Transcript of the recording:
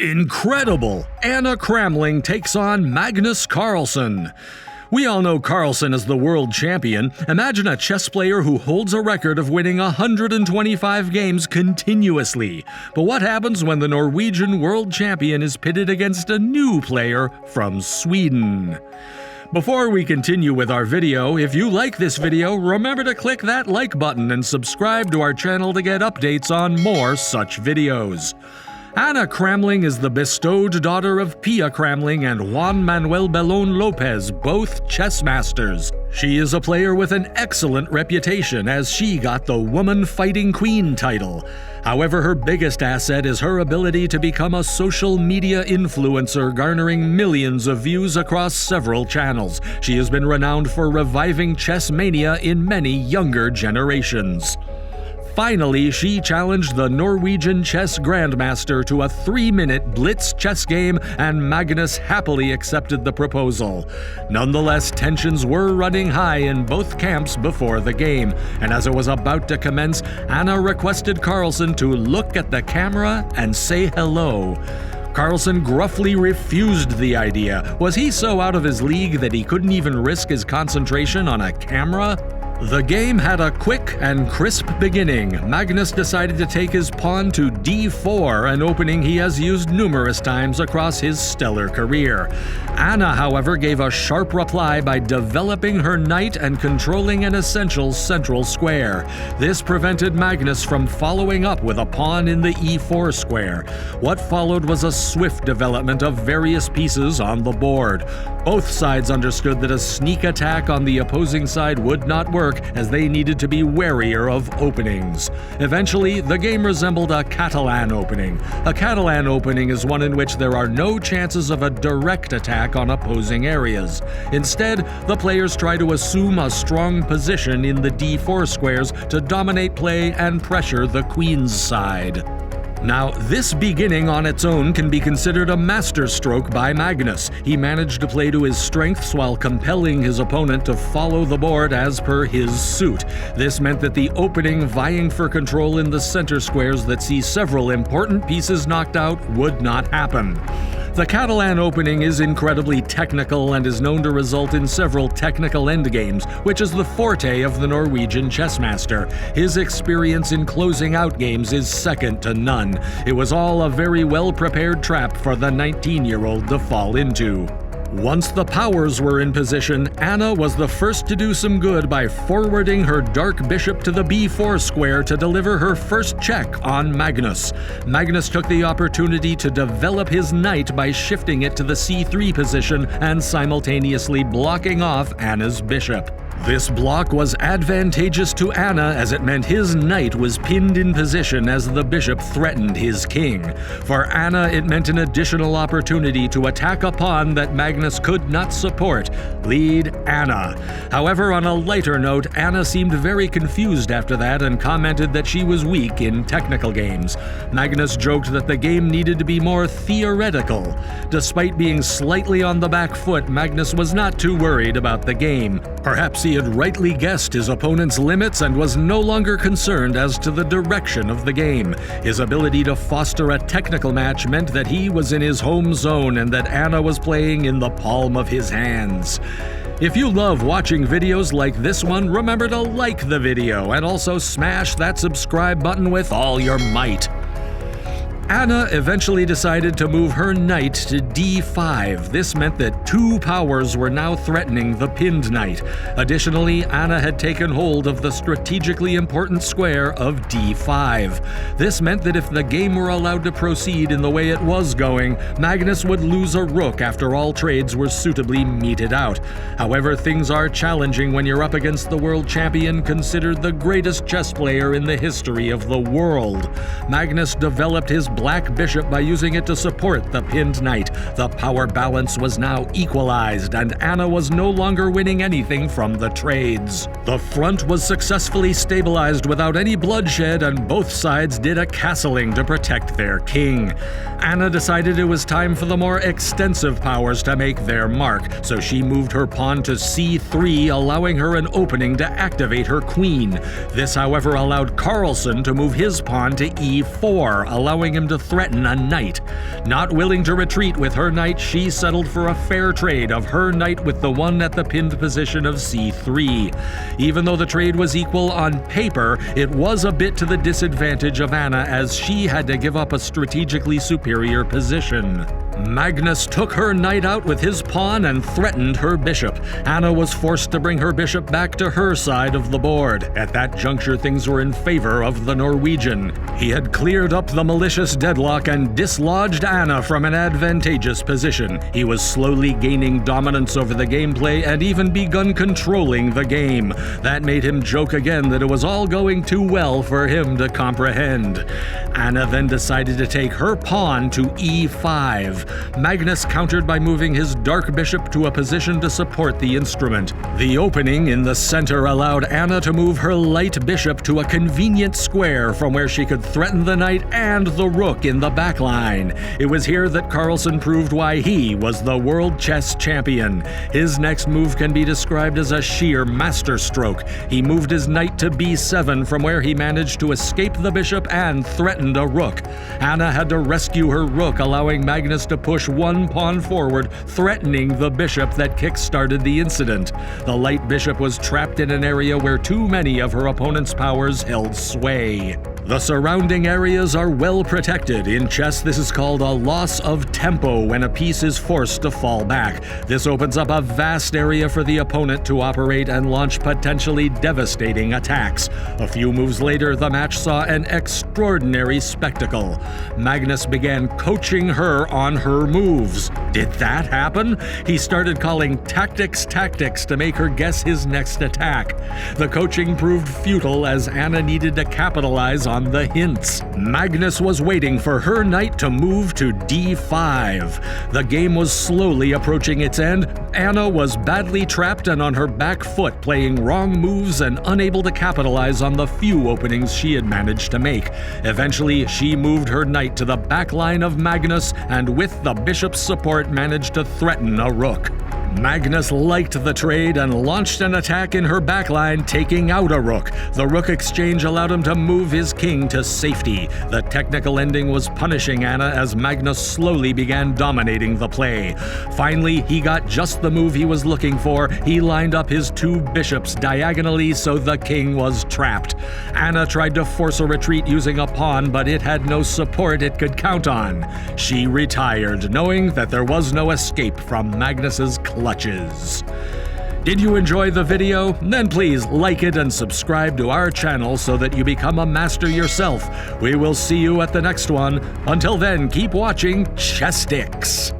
Incredible! Anna Cramling takes on Magnus Carlsen. We all know Carlsen as the world champion. Imagine a chess player who holds a record of winning 125 games continuously. But what happens when the Norwegian world champion is pitted against a new player from Sweden? Before we continue with our video, if you like this video, remember to click that like button and subscribe to our channel to get updates on more such videos. Anna Cramling is the bestowed daughter of Pia Cramling and Juan Manuel Bellon Lopez, both chess masters. She is a player with an excellent reputation as she got the Woman Fighting Queen title. However, her biggest asset is her ability to become a social media influencer, garnering millions of views across several channels. She has been renowned for reviving chess mania in many younger generations. Finally, she challenged the Norwegian chess grandmaster to a 3-minute Blitz chess game, and Magnus happily accepted the proposal. Nonetheless, tensions were running high in both camps before the game, and as it was about to commence, Anna requested Carlsen to look at the camera and say hello. Carlsen gruffly refused the idea. Was he so out of his league that he couldn't even risk his concentration on a camera? The game had a quick and crisp beginning. Magnus decided to take his pawn to d4, an opening he has used numerous times across his stellar career. Anna, however, gave a sharp reply by developing her knight and controlling an essential central square. This prevented Magnus from following up with a pawn in the e4 square. What followed was a swift development of various pieces on the board. Both sides understood that a sneak attack on the opposing side would not work, as they needed to be warier of openings. Eventually, the game resembled a Catalan opening. A Catalan opening is one in which there are no chances of a direct attack on opposing areas. Instead, the players try to assume a strong position in the d4 squares to dominate play and pressure the queen's side. Now, this beginning on its own can be considered a masterstroke by Magnus. He managed to play to his strengths while compelling his opponent to follow the board as per his suit. This meant that the opening vying for control in the center squares that see several important pieces knocked out would not happen. The Catalan opening is incredibly technical and is known to result in several technical endgames, which is the forte of the Norwegian chess master. His experience in closing out games is second to none. It was all a very well-prepared trap for the 19-year-old to fall into. Once the powers were in position, Anna was the first to do some good by forwarding her dark bishop to the b4 square to deliver her first check on Magnus. Magnus took the opportunity to develop his knight by shifting it to the c3 position and simultaneously blocking off Anna's bishop. This block was advantageous to Anna as it meant his knight was pinned in position as the bishop threatened his king. For Anna, it meant an additional opportunity to attack a pawn that Magnus could not support. Lead Anna. However, on a lighter note, Anna seemed very confused after that and commented that she was weak in technical games. Magnus joked that the game needed to be more theoretical. Despite being slightly on the back foot, Magnus was not too worried about the game. Perhaps he had rightly guessed his opponent's limits and was no longer concerned as to the direction of the game. His ability to foster a technical match meant that he was in his home zone and that Anna was playing in the palm of his hands. If you love watching videos like this one, remember to like the video and also smash that subscribe button with all your might. Anna eventually decided to move her knight to d5. This meant that two powers were now threatening the pinned knight. Additionally, Anna had taken hold of the strategically important square of d5. This meant that if the game were allowed to proceed in the way it was going, Magnus would lose a rook after all trades were suitably meted out. However, things are challenging when you're up against the world champion, considered the greatest chess player in the history of the world. Magnus developed his black bishop by using it to support the pinned knight. The power balance was now equalized, and Anna was no longer winning anything from the trades. The front was successfully stabilized without any bloodshed, and both sides did a castling to protect their king. Anna decided it was time for the more extensive powers to make their mark, so she moved her pawn to c3, allowing her an opening to activate her queen. This, however, allowed Carlsen to move his pawn to e4, allowing him him to threaten a knight. Not willing to retreat with her knight, she settled for a fair trade of her knight with the one at the pinned position of c3. Even though the trade was equal on paper, it was a bit to the disadvantage of Anna, as she had to give up a strategically superior position. Magnus took her knight out with his pawn and threatened her bishop. Anna was forced to bring her bishop back to her side of the board. At that juncture, things were in favor of the Norwegian. He had cleared up the malicious deadlock and dislodged Anna from an advantageous position. He was slowly gaining dominance over the gameplay and even begun controlling the game. That made him joke again that it was all going too well for him to comprehend. Anna then decided to take her pawn to e5. Magnus countered by moving his dark bishop to a position to support the instrument. The opening in the center allowed Anna to move her light bishop to a convenient square from where she could threaten the knight and the rook in the back line. It was here that Carlsen proved why he was the world chess champion. His next move can be described as a sheer masterstroke. He moved his knight to b7, from where he managed to escape the bishop and threatened a rook. Anna had to rescue her rook, allowing Magnus to push one pawn forward, threatening the bishop that kick-started the incident. The light bishop was trapped in an area where too many of her opponent's powers held sway. The surrounding areas are well protected. In chess, this is called a loss of tempo, when a piece is forced to fall back. This opens up a vast area for the opponent to operate and launch potentially devastating attacks. A few moves later, the match saw an extraordinary spectacle. Magnus began coaching her on her moves. Did that happen? He started calling tactics to make her guess his next attack. The coaching proved futile, as Anna needed to capitalize on the hints. Magnus was waiting for her knight to move to d5. The game was slowly approaching its end. Anna was badly trapped and on her back foot, playing wrong moves and unable to capitalize on the few openings she had managed to make. Eventually, she moved her knight to the back line of Magnus and with the bishop's support managed to threaten a rook. Magnus liked the trade and launched an attack in her backline, taking out a rook. The rook exchange allowed him to move his king to safety. The technical ending was punishing Anna, as Magnus slowly began dominating the play. Finally, he got just the move he was looking for. He lined up his two bishops diagonally, so the king was trapped. Anna tried to force a retreat using a pawn, but it had no support it could count on. She retired, knowing that there was no escape from Magnus's clutches. Did you enjoy the video? Then please like it and subscribe to our channel so that you become a master yourself. We will see you at the next one. Until then, keep watching Chesstics.